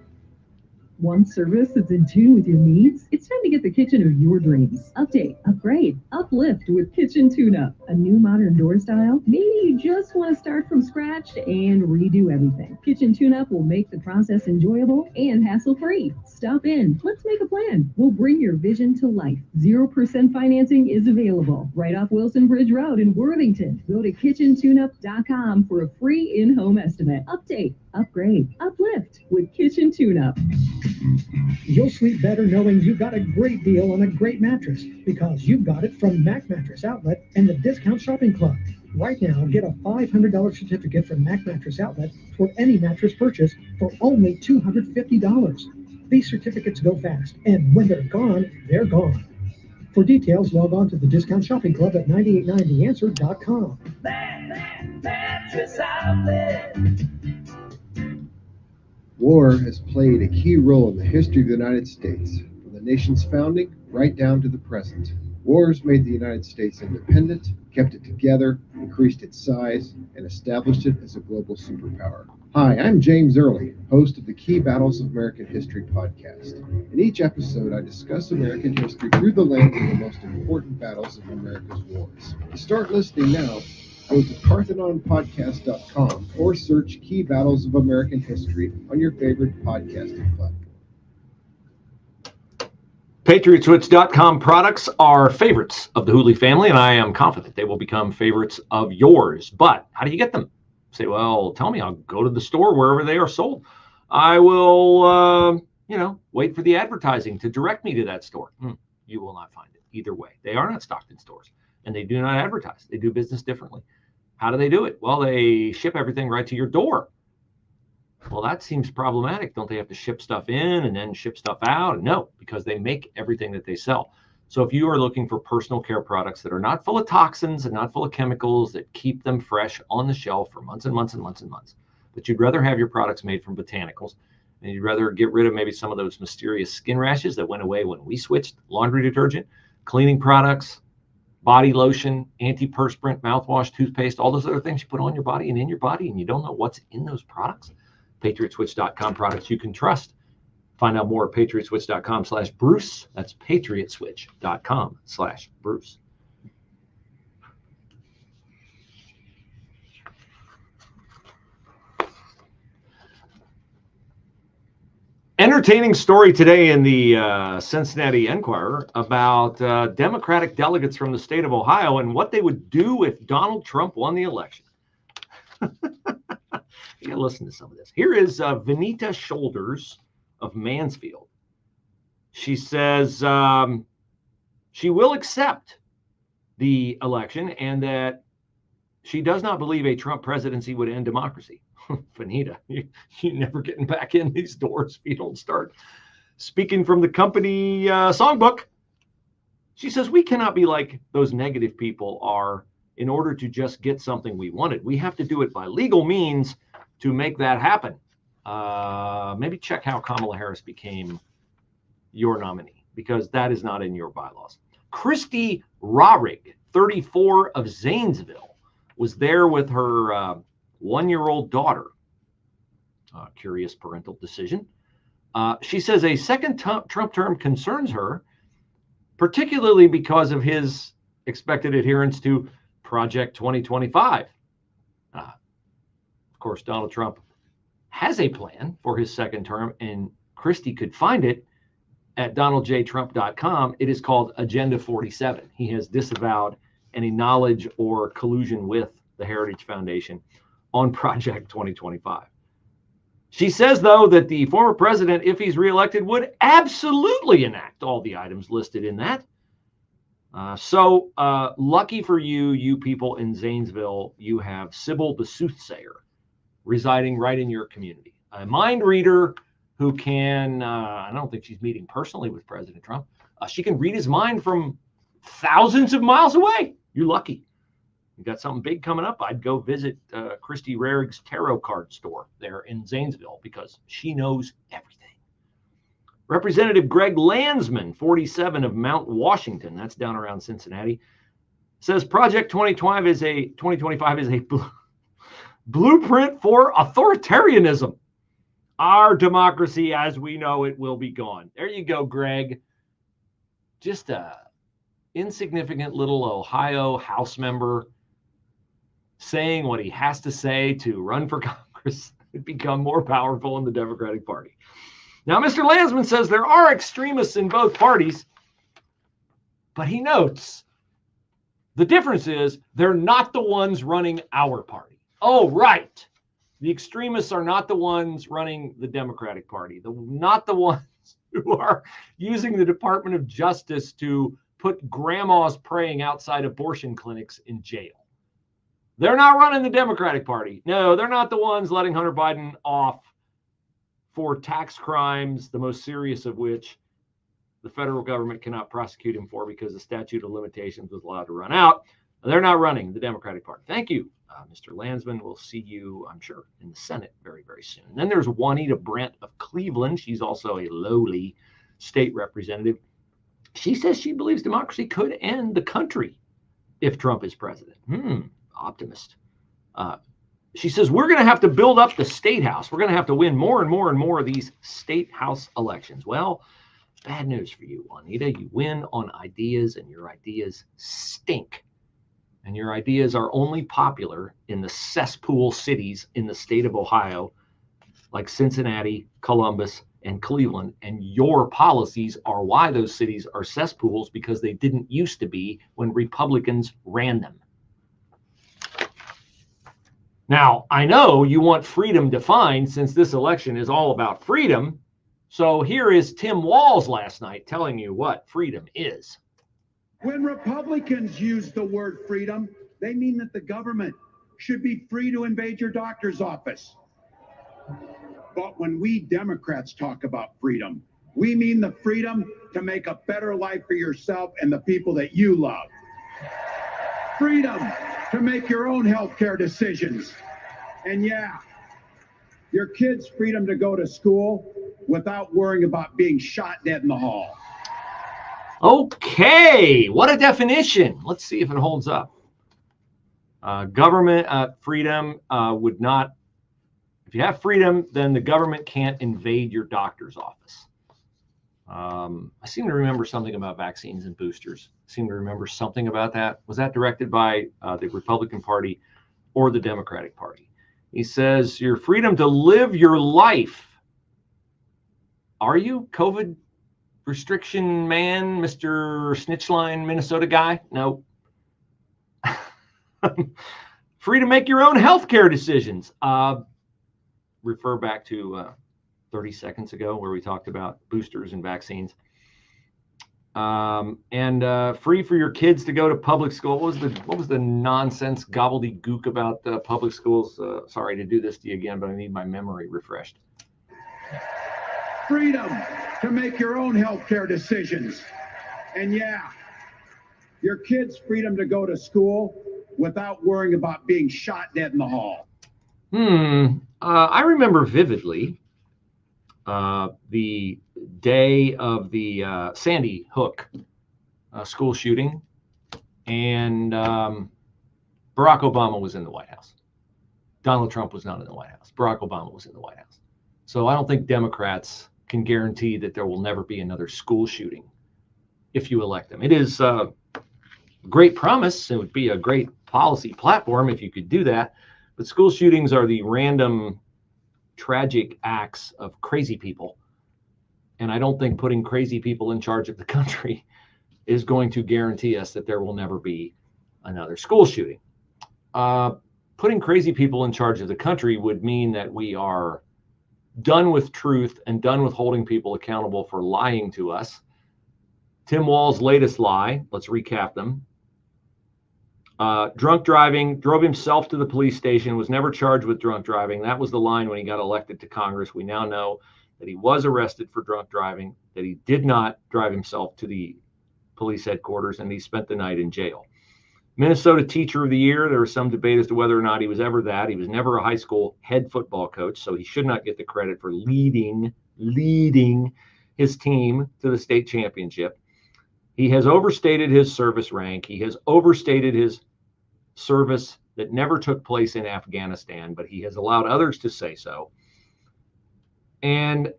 Want service that's in tune with your needs? It's time to get the kitchen of your dreams. Update, upgrade, uplift with Kitchen Tune-Up. A new modern door style? Maybe you just want to start from scratch and redo everything. Kitchen Tune-Up will make the process enjoyable and hassle-free. Stop in. Let's make a plan. We'll bring your vision to life. 0% financing is available right off Wilson Bridge Road in Worthington. Go to kitchentuneup.com for a free in-home estimate. Update, upgrade, uplift with Kitchen Tune-Up. You'll sleep better knowing you got a great deal on a great mattress because you got it from Mac Mattress Outlet and the Discount Shopping Club. Right now, get a $500 certificate from Mac Mattress Outlet for any mattress purchase for only $250. These certificates go fast, and when they're gone, they're gone. For details, log on to the Discount Shopping Club at 989theanswer.com. Mattress Outlet. War has played a key role in the history of the United States, from the nation's founding right down to the present. Wars made the United States independent, kept it together, increased its size, and established it as a global superpower. Hi, I'm James Early, host of the Key Battles of American History podcast. In each episode, I discuss American history through the lens of the most important battles of America's wars. To start listening now, go to ParthenonPodcast.com or search Key Battles of American History on your favorite podcasting platform. PatriotSwitch.com products are favorites of the Hooley family, and I am confident they will become favorites of yours. But how do you get them? Say, well, tell me, I'll go to the store wherever they are sold. I will, wait for the advertising to direct me to that store. You will not find it either way. They are not stocked in stores, and they do not advertise. They do business differently. How do they do it? Well, they ship everything right to your door. Well, that seems problematic. Don't they have to ship stuff in and then ship stuff out? No, because they make everything that they sell. So if you are looking for personal care products that are not full of toxins and not full of chemicals that keep them fresh on the shelf for months and months and months and months, but you'd rather have your products made from botanicals, and you'd rather get rid of maybe some of those mysterious skin rashes that went away when we switched laundry detergent, cleaning products, body lotion, antiperspirant, mouthwash, toothpaste, all those other things you put on your body and in your body, and you don't know what's in those products. PatriotSwitch.com products you can trust. Find out more at PatriotSwitch.com/Bruce. That's PatriotSwitch.com/Bruce. Entertaining story today in the Cincinnati Enquirer about Democratic delegates from the state of Ohio and what they would do if Donald Trump won the election. You gotta listen to some of this. Here is Vanita Shoulders of Mansfield. She says she will accept the election and that she does not believe a Trump presidency would end democracy. Vanita, you're never getting back in these doors if you don't start speaking from the company songbook. She says we cannot be like those negative people are in order to just get something we wanted. We have to do it by legal means to make that happen. Maybe check how Kamala Harris became your nominee, because that is not in your bylaws. Christy Rarig, 34 of Zanesville, was there with her one-year-old daughter. Curious parental decision. She says a second Trump term concerns her, particularly because of his expected adherence to Project 2025. Of course, Donald Trump has a plan for his second term, and Christie could find it at donaldjtrump.com. It is called Agenda 47. He has disavowed any knowledge or collusion with the Heritage Foundation on Project 2025. She says, though, that the former president, if he's reelected, would absolutely enact all the items listed in that. So lucky for you, you people in Zanesville, you have Sybil the Soothsayer residing right in your community. A mind reader who can, I don't think she's meeting personally with President Trump. She can read his mind from thousands of miles away. You're lucky. You got something big coming up, I'd go visit Christy Rarig's tarot card store there in Zanesville because she knows everything. Representative Greg Landsman, 47 of Mount Washington, that's down around Cincinnati, says Project 2025 is a blueprint for authoritarianism. Our democracy as we know it will be gone. There you go, Greg. Just a insignificant little Ohio House member saying what he has to say to run for Congress and become more powerful in the Democratic Party. Now, Mr. Landsman says there are extremists in both parties, but he notes the difference is they're not the ones running our party. Oh, right. The extremists are not the ones running the Democratic Party, not the ones who are using the Department of Justice to put grandmas praying outside abortion clinics in jail. They're not running the Democratic Party. No, they're not the ones letting Hunter Biden off for tax crimes, the most serious of which the federal government cannot prosecute him for because the statute of limitations was allowed to run out. They're not running the Democratic Party. Thank you, Mr. Landsman. We'll see you, I'm sure, in the Senate very, very soon. And then there's Juanita Brent of Cleveland. She's also a lowly state representative. She says she believes democracy could end the country if Trump is president. Optimist. She says we're going to have to build up the state house. We're going to have to win more and more and more of these state house elections. Well, bad news for you, Juanita. You win on ideas, and your ideas stink. And your ideas are only popular in the cesspool cities in the state of Ohio, like Cincinnati, Columbus, and Cleveland. And your policies are why those cities are cesspools, because they didn't used to be when Republicans ran them. Now, I know you want freedom defined since this election is all about freedom. So here is Tim Walz last night telling you what freedom is. When Republicans use the word freedom, they mean that the government should be free to invade your doctor's office. But when we Democrats talk about freedom, we mean the freedom to make a better life for yourself and the people that you love. Freedom to make your own healthcare decisions. And yeah, your kids' freedom to go to school without worrying about being shot dead in the hall. Okay, what a definition. Let's see if it holds up. Government freedom would not, if you have freedom, then the government can't invade your doctor's office. I seem to remember something about vaccines and boosters. I seem to remember something about that. Was that directed by the Republican Party or the Democratic Party? He says, your freedom to live your life. Are you COVID restriction man, Mr. Snitchline, Minnesota guy? No. Free to make your own healthcare decisions. Refer back to 30 seconds ago where we talked about boosters and vaccines. And free for your kids to go to public school. What was the nonsense gobbledygook about public schools? Sorry to do this to you again, but I need my memory refreshed. Freedom to make your own healthcare decisions. And yeah, your kids' freedom to go to school without worrying about being shot dead in the hall. I remember vividly the day of the Sandy Hook school shooting, and Barack Obama was in the White House. Donald Trump was not in the White House. Barack Obama was in the White House. So I don't think Democrats can guarantee that there will never be another school shooting if you elect them. It is a great promise. It would be a great policy platform if you could do that. But school shootings are the random, tragic acts of crazy people. And I don't think putting crazy people in charge of the country is going to guarantee us that there will never be another school shooting. Putting crazy people in charge of the country would mean that we are done with truth and done with holding people accountable for lying to us. Tim Walz's latest lie, let's recap them. Drunk driving, drove himself to the police station, was never charged with drunk driving. That was the line when he got elected to Congress. We now know that he was arrested for drunk driving, that he did not drive himself to the police headquarters, and he spent the night in jail. Minnesota Teacher of the Year, there was some debate as to whether or not he was ever that. He was never a high school head football coach, so he should not get the credit for leading his team to the state championship. He has overstated his service rank. He has overstated his service that never took place in Afghanistan, but he has allowed others to say so. And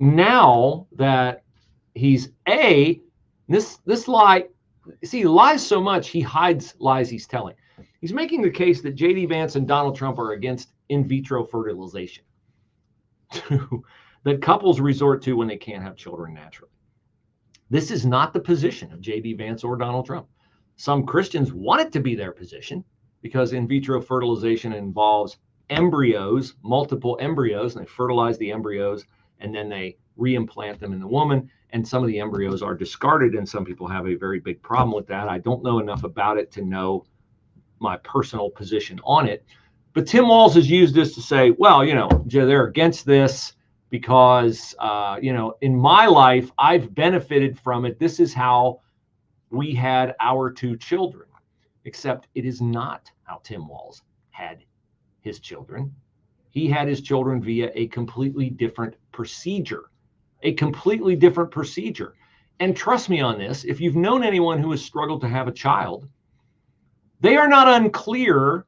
now that he's this lie, see, he lies so much, he hides lies he's telling. He's making the case that J.D. Vance and Donald Trump are against in vitro fertilization that couples resort to when they can't have children naturally. This is not the position of J.D. Vance or Donald Trump. Some Christians want it to be their position because in vitro fertilization involves embryos, multiple embryos, and they fertilize the embryos and then they reimplant them in the woman. And some of the embryos are discarded, and some people have a very big problem with that. I don't know enough about it to know my personal position on it. But Tim Walz has used this to say, well, you know, they're against this because, you know, in my life, I've benefited from it. This is how we had our 2 children, except it is not how Tim Walz had his children. He had his children via a completely different procedure. A completely different procedure. And trust me on this, if you've known anyone who has struggled to have a child, they are not unclear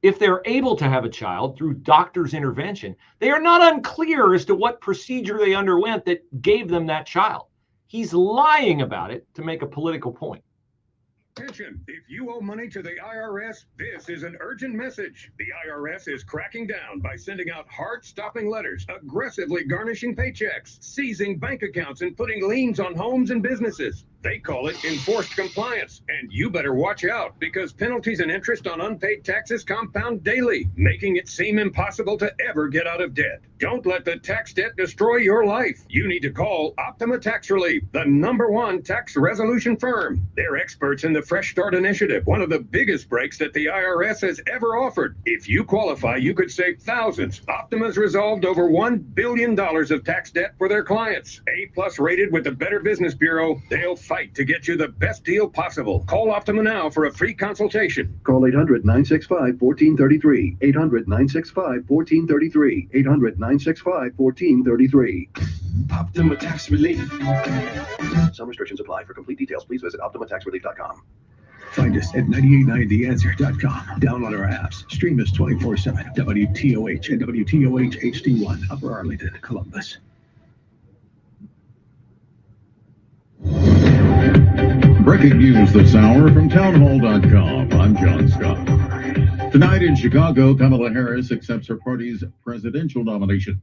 if they're able to have a child through doctor's intervention. They are not unclear as to what procedure they underwent that gave them that child. He's lying about it to make a political point. Attention, if you owe money to the IRS, this is an urgent message. The IRS is cracking down by sending out heart-stopping letters, aggressively garnishing paychecks, seizing bank accounts, and putting liens on homes and businesses. They call it enforced compliance, and you better watch out because penalties and interest on unpaid taxes compound daily, making it seem impossible to ever get out of debt. Don't let the tax debt destroy your life. You need to call Optima Tax Relief, the #1 tax resolution firm. They're experts in the Fresh Start Initiative, one of the biggest breaks that the IRS has ever offered. If you qualify, you could save thousands. Optima's resolved over $1 billion of tax debt for their clients. A+ rated with the Better Business Bureau, they'll fight to get you the best deal possible. Call Optima now for a free consultation. Call 800-965-1433. 800-965-1433. 800-965-1433. Optima Tax Relief. Some restrictions apply. For complete details, please visit OptimaTaxRelief.com. Find us at 989theanswer.com. Download our apps. Stream us 24/7. WTOH and WTOH HD1, Upper Arlington, Columbus. Breaking news this hour from townhall.com. I'm John Scott. Tonight in Chicago, Kamala Harris accepts her party's presidential nomination.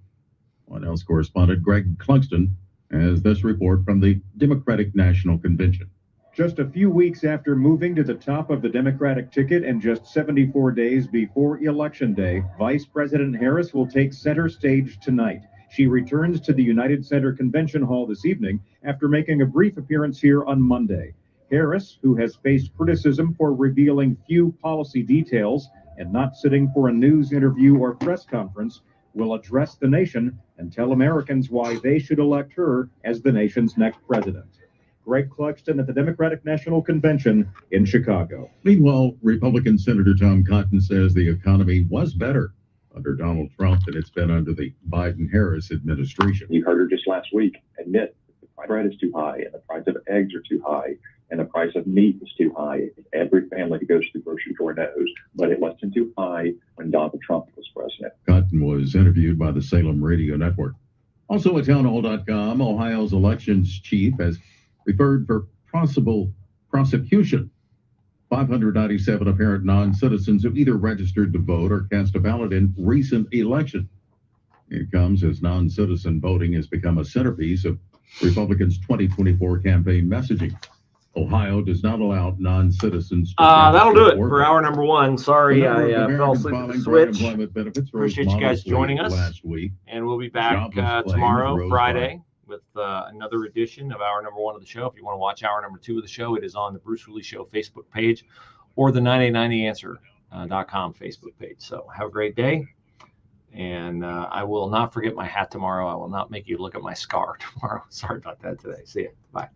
White House correspondent Greg Clugston has this report from the Democratic National Convention. Just a few weeks after moving to the top of the Democratic ticket and just 74 days before Election Day, Vice President Harris will take center stage tonight. She returns to the United Center Convention Hall this evening after making a brief appearance here on Monday. Harris, who has faced criticism for revealing few policy details and not sitting for a news interview or press conference, will address the nation and tell Americans why they should elect her as the nation's next president. Greg Clugston at the Democratic National Convention in Chicago. Meanwhile, Republican Senator Tom Cotton says the economy was better under Donald Trump than it's been under the Biden-Harris administration. You heard her just last week admit that the price of bread is too high and the price of eggs are too high and the price of meat is too high. Every family who goes to the grocery store knows, but it wasn't too high when Donald Trump was president. Cotton was interviewed by the Salem Radio Network. Also at townhall.com, Ohio's elections chief has referred for possible prosecution 597 apparent non-citizens who either registered to vote or cast a ballot in recent election. It comes as non-citizen voting has become a centerpiece of Republicans' 2024 campaign messaging. Ohio does not allow non-citizens to that'll do it or for vote. hour number one. Sorry, The number I of fell Americans asleep at filing the for switch. unemployment benefits rose Appreciate you guys modestly joining us. last week. And we'll be back Jobless claims tomorrow, rose Friday, with another edition of hour number one of the show. If you want to watch hour number two of the show, it is on the Bruce Hooley Show Facebook page or the 9890answer.com Facebook page. So have a great day. And I will not forget my hat tomorrow. I will not make you look at my scar tomorrow. Sorry about that today. See ya. Bye.